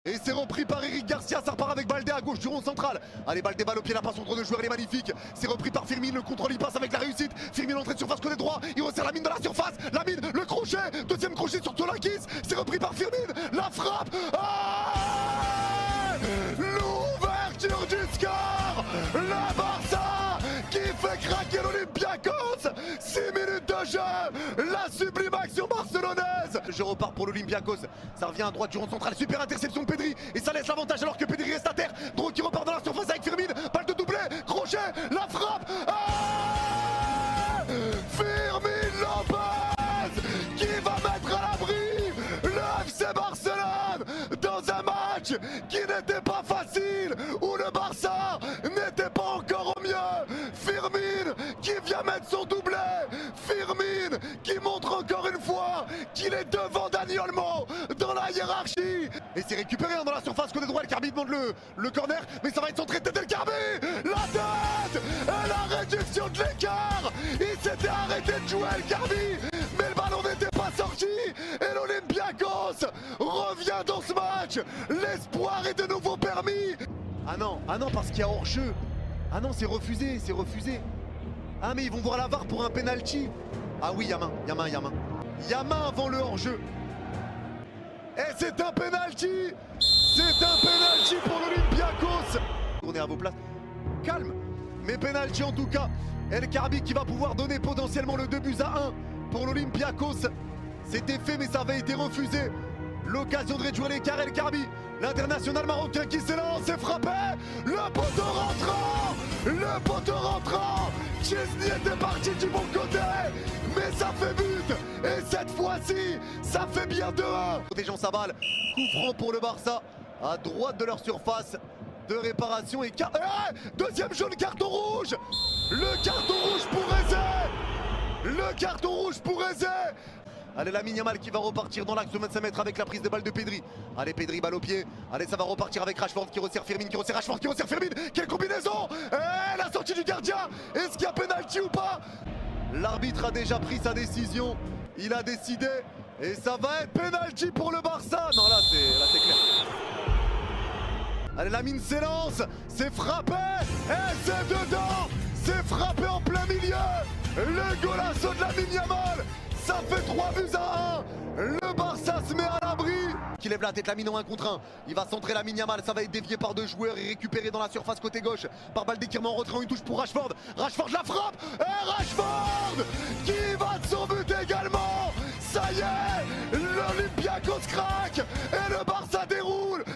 Et c'est repris par Eric Garcia, ça repart avec Baldé à gauche du rond central. Allez, Baldé balle au pied, la passe entre deux joueurs, elle est magnifique. C'est repris par Firmine, le contrôle il passe avec la réussite. Firmine entrée de surface côté droit, il resserre la mine de la surface. La mine, le crochet, deuxième crochet sur Tolakis. C'est repris par Firmine, la frappe. L'ouverture du score. La Barça qui fait craquer l'Olympiakos. 6 minutes de jeu, la sublime action barcelonaise. Je repars pour l'Olympiakos, ça revient à droite du rond central, super interception de Pedri et ça laisse l'avantage alors que Pedri reste à terre. Dro qui repart dans la surface avec Firmine, balle de doublé, crochet, la frappe. Firmine Lopez qui va mettre à l'abri le FC Barcelone dans un match qui n'était pas facile, où le Barça n'était pas encore au mieux. Firmine qui vient mettre son doublé, Firmine qui montre encore une fois qu'il est devant Dani Olmo dans la hiérarchie. Et c'est récupéré dans la surface côté droit, El Khaby demande le corner, mais ça va être centré tête El Khaby. La tête et la réduction de l'écart. Il s'était arrêté de jouer El Khaby, mais le ballon n'était pas sorti. Et l'Olympiakos revient dans ce match. L'espoir est de nouveau permis. Ah non, parce qu'il y a hors-jeu. Ah non, c'est refusé, c'est refusé. Ah mais ils vont voir la VAR pour un penalty. Ah oui, y'a main. Y'a main avant le hors-jeu. Et c'est un penalty. C'est un penalty pour l'Olympiakos. Tournez à vos places. Calme. Mais penalty en tout cas. El Khaby qui va pouvoir donner potentiellement le 2-1 pour l'Olympiakos. C'était fait mais ça avait été refusé. L'occasion de réduire l'écart, El Khaby, l'international marocain qui s'élance et frappé. Le poteau rentrant. Chesney était parti du bon côté, mais ça fait but. Et cette fois-ci, ça fait bien 2-1. Protégeant sa balle, coup franc pour le Barça, à droite de leur surface de réparation et deuxième jaune, carton rouge. Le carton rouge pour Eze. Le carton rouge pour Eze. Allez, Lamine Yamal qui va repartir dans l'axe de 25 mètres avec la prise de balle de Pedri. Allez, Pedri, balle au pied. Allez, ça va repartir avec Rashford qui resserre Firmine, qui resserre Rashford, qui resserre Firmine. Quelle combinaison! Et la sortie du gardien. Est-ce qu'il y a pénalty ou pas? L'arbitre a déjà pris sa décision. Il a décidé. Et ça va être pénalty pour le Barça. Non, là, c'est clair. Allez, Lamine s'élance. C'est frappé. Et c'est dedans. C'est frappé en plein milieu. Le golasso de Lamine Yamal. Ça fait 3-1. Le Barça se met à l'abri. Qui lève la tête, Lamine en 1 contre 1. Il va centrer Lamine Yamal. Ça va être dévié par deux joueurs et récupéré dans la surface côté gauche par Baldé qui remet en retrait, une touche pour Rashford. Rashford la frappe. Et Rashford qui va de son but également. Ça y est, l'Olympiakos craque.